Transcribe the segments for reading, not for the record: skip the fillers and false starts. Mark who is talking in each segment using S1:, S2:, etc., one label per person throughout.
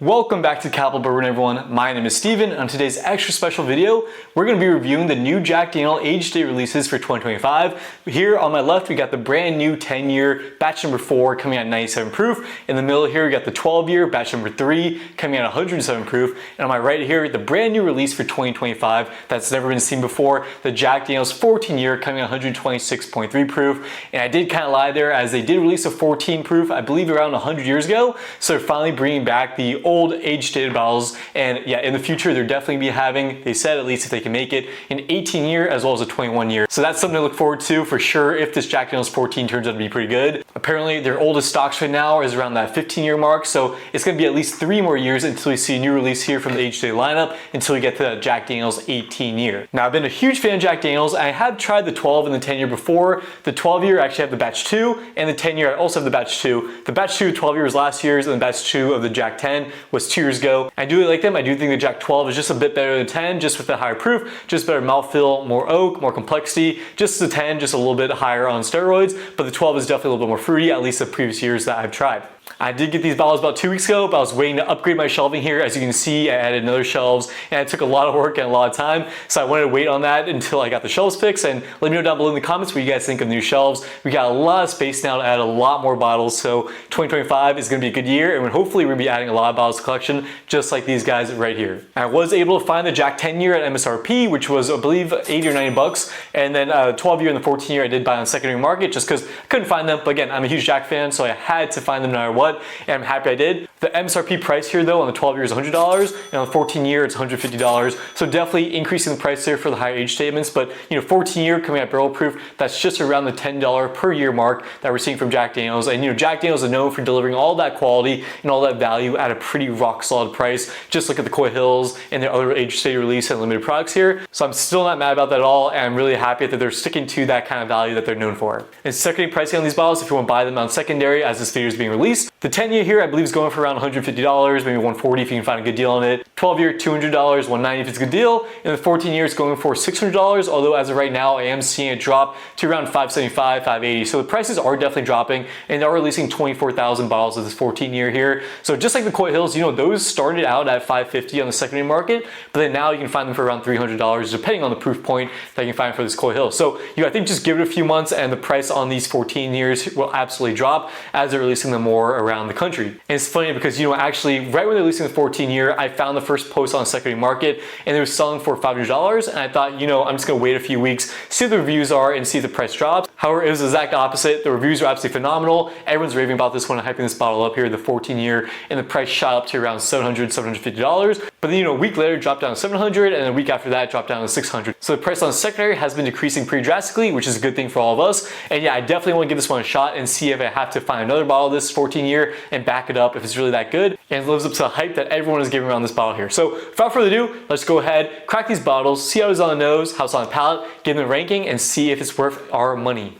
S1: Welcome back to Capitol Bourbon, everyone. My name is Steven, and on today's extra special video, we're going to be reviewing the new Jack Daniel age date releases for 2025. Here on my left, we got the brand new 10-year batch number 4 coming at 97 proof. In the middle here, we got the 12-year batch number 3 coming at 107 proof. And on my right here, the brand new release for 2025 that's never been seen before, the Jack Daniel's 14-year coming at 126.3 proof. And I did kind of lie there, as they did release a 14 proof, I believe around 100 years ago. So they're finally bringing back the old age-dated bottles, and yeah, in the future they're definitely be having, they said at least if they can make it, an 18-year as well as a 21-year. So that's something to look forward to for sure if this Jack Daniel's 14 turns out to be pretty good. Apparently their oldest stocks right now is around that 15-year mark, so it's going to be at least 3 more years until we see a new release here from the age-dated lineup until we get to the Jack Daniel's 18-year. Now I've been a huge fan of Jack Daniel's. I have tried the 12 and the 10-year before. The 12-year I actually have the batch 2, and the 10-year I also have the batch 2. The batch 2 12-year was last year's, and the batch 2 of the Jack 10 was 2 years ago. I do really like them. I do think the Jack 12 is just a bit better than 10, just with the higher proof, just better mouthfeel, more oak, more complexity. Just the 10, just a little bit higher on steroids, but the 12 is definitely a little bit more fruity, at least the previous years that I've tried. I did get these bottles about 2 weeks ago, but I was waiting to upgrade my shelving here. As you can see, I added another shelves, and it took a lot of work and a lot of time, so I wanted to wait on that until I got the shelves fixed. And let me know down below in the comments what you guys think of the new shelves. We got a lot of space now to add a lot more bottles, so 2025 is going to be a good year, and hopefully we're going to be adding a lot of bottles to the collection, just like these guys right here. I was able to find the Jack 10-year at MSRP, which was, I believe, 80 or 90 bucks, and then 12-year and the 14-year I did buy on secondary market just because I couldn't find them. But again, I'm a huge Jack fan, so I had to find them no matter what, and I'm happy I did. The MSRP price here though on the 12 year is $100, and on the 14 year it's $150. So definitely increasing the price there for the higher age statements. But 14 year coming at barrel proof, that's just around the $10 per year mark that we're seeing from Jack Daniel's. And Jack Daniel's is known for delivering all that quality and all that value at a pretty rock solid price. Just look at the Coy Hills and their other age stated release and limited products here. So I'm still not mad about that at all, and I'm really happy that they're sticking to that kind of value that they're known for. And secondary pricing on these bottles, if you want to buy them on secondary as this video is being released, the 10 year here I believe is going for around $150, maybe $140 if you can find a good deal on it. 12 year, $200, $190 if it's a good deal. And the 14 year is going for $600, although as of right now, I am seeing it drop to around $575, $580. So the prices are definitely dropping, and they're releasing 24,000 bottles of this 14 year here. So just like the Coy Hills, those started out at $550 on the secondary market, but then now you can find them for around $300, depending on the proof point that you can find for this Coy Hill. So I think just give it a few months, and the price on these 14 years will absolutely drop as they're releasing them more around the country. And it's funny because actually right when they're releasing the 14 year, I found the first post on the secondary market, and they were selling for $500, and I thought, I'm just gonna wait a few weeks, see what the reviews are, and see if the price drops. However, it was the exact opposite. The reviews are absolutely phenomenal. Everyone's raving about this one and hyping this bottle up here, the 14 year, and the price shot up to around $700, $750. But then a week later it dropped down to $700, and a week after that it dropped down to $600. So the price on secondary has been decreasing pretty drastically, which is a good thing for all of us. And yeah, I definitely want to give this one a shot and see if I have to find another bottle of this 14 year and back it up if it's really that good and lives up to the hype that everyone is giving around this bottle here. So without further ado, let's go ahead, crack these bottles, see how it's on the nose, how it's on the palate, give them a ranking, and see if it's worth our money.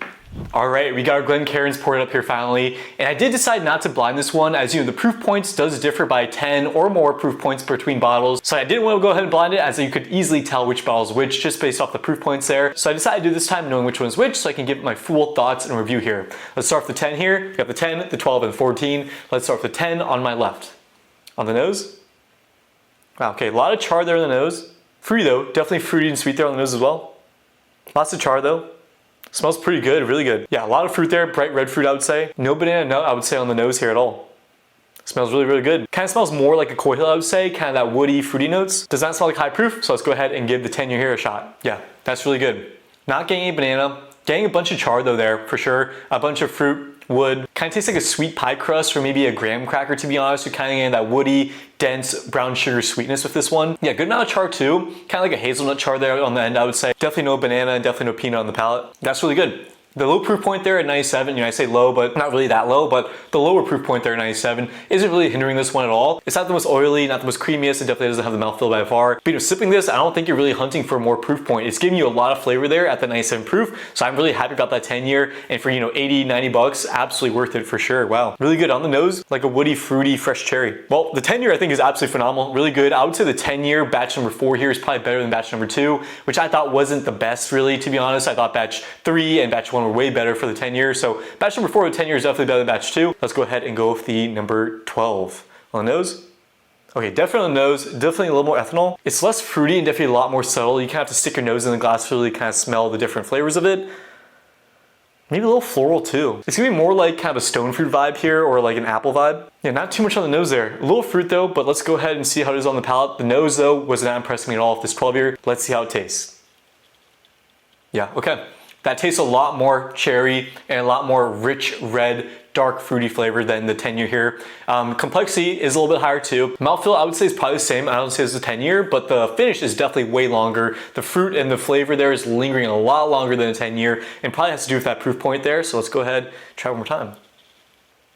S1: All right, we got our Glencairns poured up here finally, and I did decide not to blind this one, as the proof points does differ by 10 or more proof points between bottles. So I didn't want to go ahead and blind it, as you could easily tell which bottle is which just based off the proof points there. So I decided to do this time knowing which one's which, so I can give my full thoughts and review here. Let's start with the 10 here. We got the 10, the 12, and the 14. Let's start with the 10 on my left. On the nose. Wow, okay, a lot of char there on the nose. Fruity though, definitely fruity and sweet there on the nose as well. Lots of char though. Smells pretty good, really good. Yeah, a lot of fruit there, bright red fruit I would say. No banana nut I would say on the nose here at all. Smells really, really good. Kind of smells more like a Coy Hill I would say, kind of that woody, fruity notes. Does not smell like high proof, so let's go ahead and give the 10 year here a shot. Yeah, that's really good. Not getting any banana, getting a bunch of char though there for sure. A bunch of fruit, wood. Kind of tastes like a sweet pie crust or maybe a graham cracker to be honest. You're kind of getting that woody, dense brown sugar sweetness with this one. Yeah, good amount of char too. Kind of like a hazelnut char there on the end I would say. Definitely no banana and definitely no peanut on the palate. That's really good. The low proof point there at 97, I say low, but not really that low, but the lower proof point there at 97 isn't really hindering this one at all. It's not the most oily, not the most creamiest, it definitely doesn't have the mouthfeel by far. But sipping this, I don't think you're really hunting for more proof point. It's giving you a lot of flavor there at the 97 proof, so I'm really happy about that 10 year, and for 80, 90 bucks, absolutely worth it for sure. Wow, really good on the nose, like a woody, fruity, fresh cherry. Well, the 10 year I think is absolutely phenomenal, really good. I would say the 10 year batch number 4 here is probably better than batch number 2, which I thought wasn't the best really, to be honest. I thought batch 3 and batch 1 were way better for the 10 years. So batch number 4 with 10 years is definitely better than batch 2. Let's go ahead and go with the number 12 on the nose. Okay, definitely on the nose, definitely a little more ethanol. It's less fruity and definitely a lot more subtle. You kind of have to stick your nose in the glass to really kind of smell the different flavors of it. Maybe a little floral too. It's gonna be more like kind of a stone fruit vibe here or like an apple vibe. Yeah, not too much on the nose there. A little fruit though, but let's go ahead and see how it is on the palate. The nose though was not impressing me at all with this 12 year. Let's see how it tastes. Yeah, okay. That tastes a lot more cherry and a lot more rich red, dark fruity flavor than the 10 year here. Complexity is a little bit higher too. Mouthfeel I would say is probably the same. I don't say it's a 10 year, but the finish is definitely way longer. The fruit and the flavor there is lingering a lot longer than a 10 year and probably has to do with that proof point there. So let's go ahead and try one more time.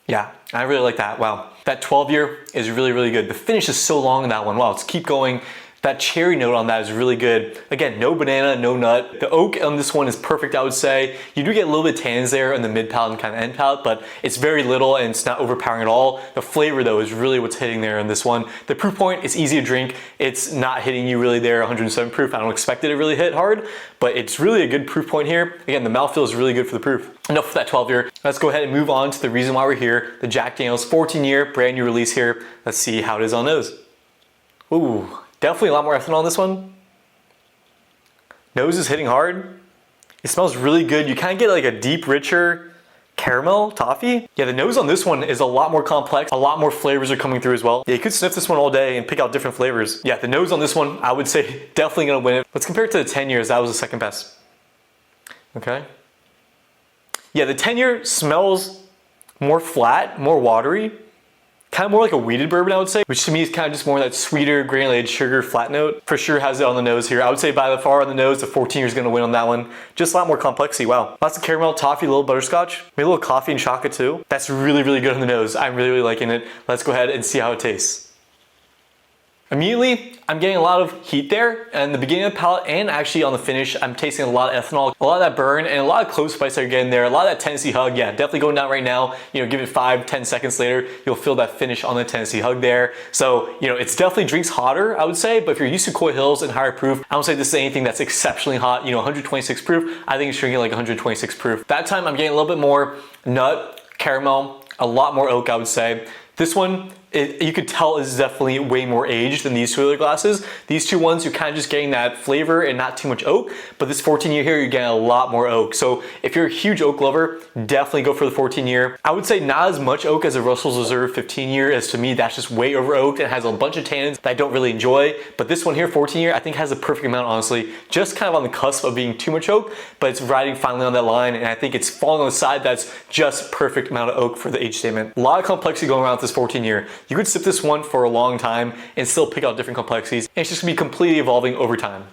S1: Yeah, I really like that. Wow. That 12 year is really, really good. The finish is so long in that one. Wow, let's keep going. That cherry note on that is really good. Again, no banana, no nut. The oak on this one is perfect, I would say. You do get a little bit of tannins there in the mid palate and kind of end palate, but it's very little and it's not overpowering at all. The flavor though is really what's hitting there in this one. The proof point, it's easy to drink. It's not hitting you really there, 107 proof. I don't expect it to really hit hard, but it's really a good proof point here. Again, the mouthfeel is really good for the proof. Enough for that 12 year. Let's go ahead and move on to the reason why we're here. The Jack Daniel's 14 year brand new release here. Let's see how it is on nose. Ooh. Definitely a lot more ethanol on this one. Nose is hitting hard. It smells really good. You kind of get like a deep, richer caramel toffee. Yeah, the nose on this one is a lot more complex. A lot more flavors are coming through as well. Yeah, you could sniff this one all day and pick out different flavors. Yeah, the nose on this one, I would say definitely gonna win it. Let's compare it to the 10 years. That was the second best. Okay. Yeah, the 10 year smells more flat, more watery. Kind of more like a wheated bourbon, I would say, which to me is kind of just more that sweeter, granulated sugar flat note. For sure has it on the nose here. I would say by far on the nose, the 14 year is gonna win on that one. Just a lot more complexity, wow. Lots of caramel, toffee, a little butterscotch, maybe a little coffee and chocolate too. That's really, really good on the nose. I'm really, really liking it. Let's go ahead and see how it tastes. Immediately, I'm getting a lot of heat there and the beginning of the palate and actually on the finish, I'm tasting a lot of ethanol, a lot of that burn and a lot of clove spice that you're getting there, a lot of that Tennessee hug. Yeah, definitely going down right now. You know, give it 5-10 seconds later, you'll feel that finish on the Tennessee hug there. So, you know, it's definitely drinks hotter, I would say, but if you're used to Coy Hills and higher proof, I don't say this is anything that's exceptionally hot. You know, 126 proof, I think it's drinking like 126 proof. That time I'm getting a little bit more nut, caramel, a lot more oak, I would say. This one, you could tell is definitely way more aged than these two other glasses. These two ones, you're kind of just getting that flavor and not too much oak, but this 14 year here, you're getting a lot more oak. So if you're a huge oak lover, definitely go for the 14 year. I would say not as much oak as a Russell's Reserve 15 year, as to me, that's just way over oaked and has a bunch of tannins that I don't really enjoy. But this one here, 14 year, I think has a perfect amount, honestly, just kind of on the cusp of being too much oak, but it's riding finally on that line. And I think it's falling on the side that's just perfect amount of oak for the age statement. A lot of complexity going around with this 14 year. You could sip this one for a long time and still pick out different complexities. And it's just gonna be completely evolving over time.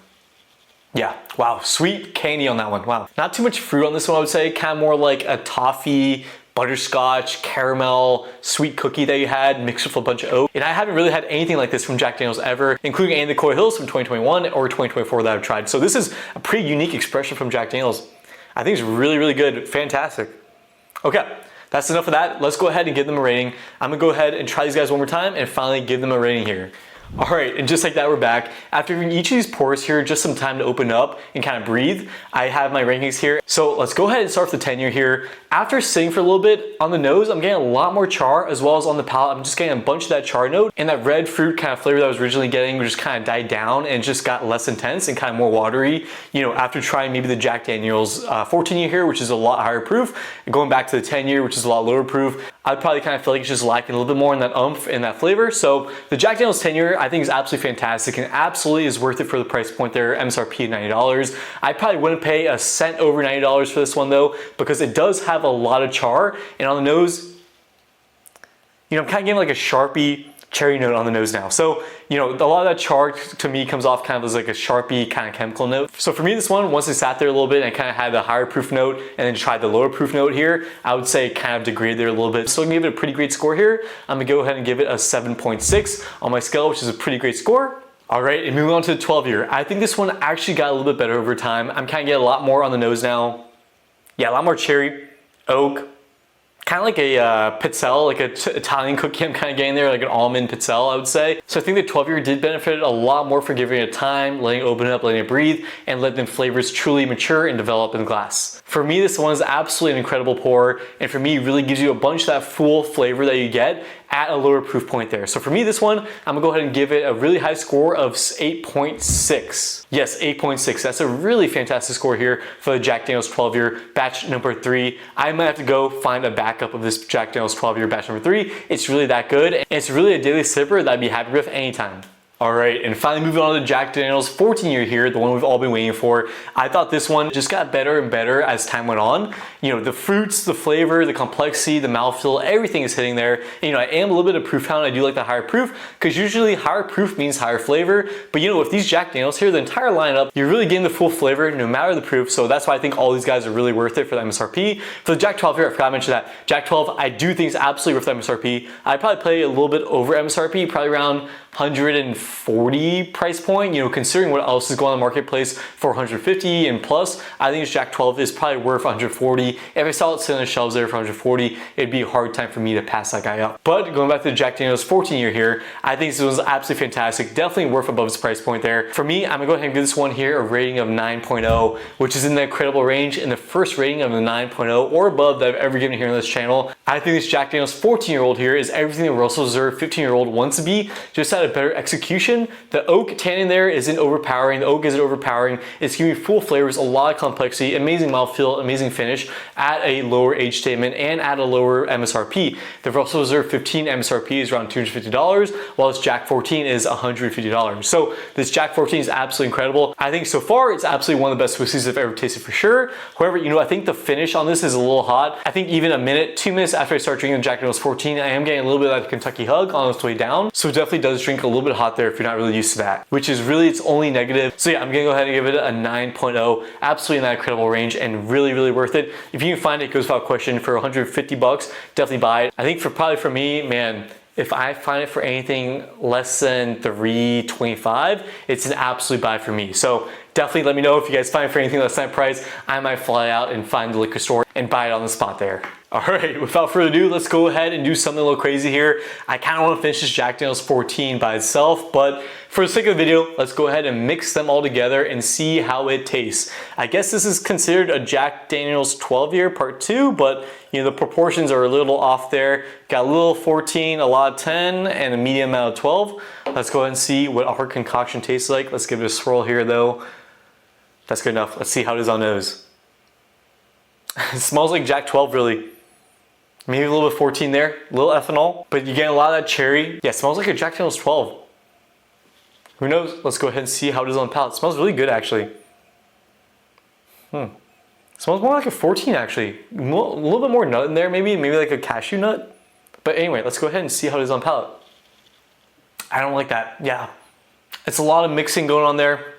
S1: Yeah, wow, sweet candy on that one, wow. Not too much fruit on this one, I would say, kind of more like a toffee, butterscotch, caramel, sweet cookie that you had mixed with a bunch of oak. And I haven't really had anything like this from Jack Daniel's ever, including any of the Coy Hills from 2021 or 2024 that I've tried. So this is a pretty unique expression from Jack Daniel's. I think it's really, really good, fantastic. Okay. That's enough of that. Let's go ahead and give them a rating. I'm gonna go ahead and try these guys one more time and finally give them a rating here. All right, and just like that, we're back. After giving each of these pours here just some time to open up and kind of breathe, I have my rankings here. So let's go ahead and start with the 10 year here. After sitting for a little bit on the nose, I'm getting a lot more char, as well as on the palate. I'm just getting a bunch of that char note, and that red fruit kind of flavor that I was originally getting just kind of died down and just got less intense and kind of more watery. You know, after trying maybe the Jack Daniel's 14 year here, which is a lot higher proof, and going back to the 10 year, which is a lot lower proof, I'd probably kind of feel like it's just lacking a little bit more in that oomph and that flavor. So the Jack Daniel's 10 year, I think is absolutely fantastic and absolutely is worth it for the price point there, MSRP $90. I probably wouldn't pay a cent over $90 for this one though, because it does have a lot of char, and on the nose, you know, I'm kind of getting like a Sharpie cherry note on the nose now. So, you know, a lot of that char to me comes off kind of as like a Sharpie kind of chemical note. So for me, this one, once it sat there a little bit and kind of had the higher proof note and then tried the lower proof note here, I would say kind of degraded there a little bit. So I'm gonna give it a pretty great score here. I'm gonna go ahead and give it a 7.6 on my scale, which is a pretty great score. All right, and moving on to the 12 year. I think this one actually got a little bit better over time. I'm kind of getting a lot more on the nose now. Yeah, a lot more cherry, oak, kind of like a pizzelle, like an Italian cookie I'm kind of getting there, like an almond pizzelle, I would say. So I think the 12 year did benefit a lot more for giving it time, letting it open up, letting it breathe, and letting the flavors truly mature and develop in the glass. For me, this one is absolutely an incredible pour, and for me, it really gives you a bunch of that full flavor that you get at a lower proof point there. So for me, this one, I'm gonna go ahead and give it a really high score of 8.6. Yes, 8.6. That's a really fantastic score here for the Jack Daniel's 12-year batch number 3. I might have to go find a backup of this Jack Daniel's 12-year batch number 3. It's really that good, and it's really a daily sipper that I'd be happy with anytime. All right, and finally moving on to the Jack Daniel's 14-year here, the one we've all been waiting for. I thought this one just got better and better as time went on. You know, the fruits, the flavor, the complexity, the mouthfeel, everything is hitting there. And, you know, I am a little bit of proof hound. I do like the higher proof because usually higher proof means higher flavor. But you know, with these Jack Daniel's here, the entire lineup, you're really getting the full flavor no matter the proof. So that's why I think all these guys are really worth it for the MSRP. For the Jack 12 here, I forgot to mention that. Jack 12, I do think is absolutely worth the MSRP. I'd probably play a little bit over MSRP, probably around 140 price point, you know, considering what else is going on in the marketplace for 150 and plus. I think this Jack 12 is probably worth 140. If I saw it sitting on the shelves there for 140, it'd be a hard time for me to pass that guy up. But going back to the Jack Daniel's 14-year here, I think this was absolutely fantastic. Definitely worth above its price point there. For me, I'm gonna go ahead and give this one here a rating of 9.0, which is in the incredible range, in the first rating of the 9.0 or above that I've ever given here on this channel. I think this Jack Daniel's 14-year-old here is everything the Russell Reserve 15-year-old wants to be, just at a better execution. The oak tannin there isn't overpowering. The oak isn't overpowering. It's giving you full flavors, a lot of complexity, amazing mouthfeel, amazing finish at a lower age statement and at a lower MSRP. The Russell Reserve 15 MSRP is around $250, while this Jack 14 is $150. So this Jack 14 is absolutely incredible. I think so far it's absolutely one of the best whiskeys I've ever tasted for sure. However, you know, I think the finish on this is a little hot. I think even a minute, 2 minutes after I start drinking the Jack Daniel's 14, I am getting a little bit of that Kentucky hug on its way down. So it definitely does drink a little bit hot there if you're not really used to that, which is really its only negative. So yeah, I'm gonna go ahead and give it a 9.0, absolutely in that incredible range and really, really worth it. If you can find it, it goes without question for 150 bucks, definitely buy it. I think probably for me, man, if I find it for anything less than $325, it's an absolute buy for me. So definitely let me know if you guys find it for anything less than that price. I might fly out and find the liquor store and buy it on the spot there. All right, without further ado, let's go ahead and do something a little crazy here. I kind of want to finish this Jack Daniel's 14 by itself, but for the sake of the video, let's go ahead and mix them all together and see how it tastes. I guess this is considered a Jack Daniel's 12-year part 2, but you know, the proportions are a little off there. Got a little 14, a lot of 10, and a medium amount of 12. Let's go ahead and see what our concoction tastes like. Let's give it a swirl here though. That's good enough. Let's see how it is on nose. It smells like Jack 12 really. Maybe a little bit 14 there, a little ethanol, but you get a lot of that cherry. Yeah, it smells like a Jack Daniel's 12. Who knows? Let's go ahead and see how it is on the palate. It smells really good actually. It smells more like a 14 actually. A little bit more nut in there maybe like a cashew nut. But anyway, let's go ahead and see how it is on palate. I don't like that, yeah. It's a lot of mixing going on there.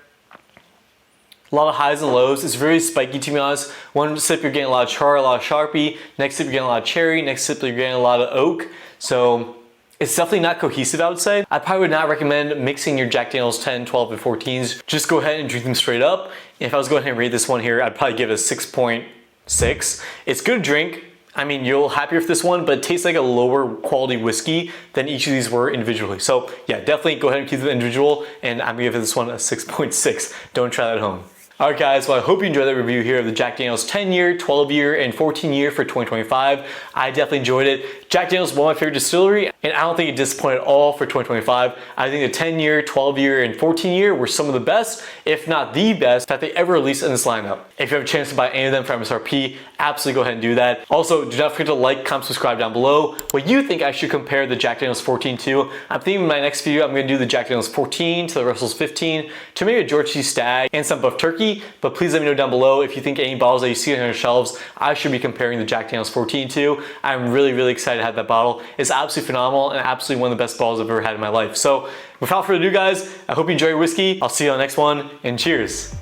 S1: A lot of highs and lows. It's very spiky to be honest. One sip you're getting a lot of char, a lot of Sharpie. Next sip you're getting a lot of cherry. Next sip you're getting a lot of oak. So it's definitely not cohesive, I would say. I probably would not recommend mixing your Jack Daniel's 10, 12, and 14s. Just go ahead and drink them straight up. If I was going ahead and rate this one here, I'd probably give it a 6.6. It's good to drink. I mean, you'll happier with this one, but it tastes like a lower quality whiskey than each of these were individually. So yeah, definitely go ahead and keep them individual, and I'm gonna give this one a 6.6. Don't try that at home. All right guys, well I hope you enjoyed that review here of the Jack Daniel's 10-year, 12-year, and 14-year for 2025. I definitely enjoyed it. Jack Daniel's is one of my favorite distillery, and I don't think it disappointed at all for 2025. I think the 10-year, 12-year, and 14-year were some of the best, if not the best, that they ever released in this lineup. If you have a chance to buy any of them for MSRP, absolutely go ahead and do that. Also, do not forget to like, comment, subscribe down below what you think I should compare the Jack Daniel's 14 to. I'm thinking in my next video, I'm gonna do the Jack Daniel's 14 to the Russell's 15 to maybe a George C. Stagg and some buff turkey. But please let me know down below if you think any bottles that you see on your shelves I should be comparing the Jack Daniel's 14 to. I'm really, really excited to have that bottle. It's absolutely phenomenal and absolutely one of the best bottles I've ever had in my life. So without further ado guys, I hope you enjoy your whiskey. I'll see you on the next one and cheers.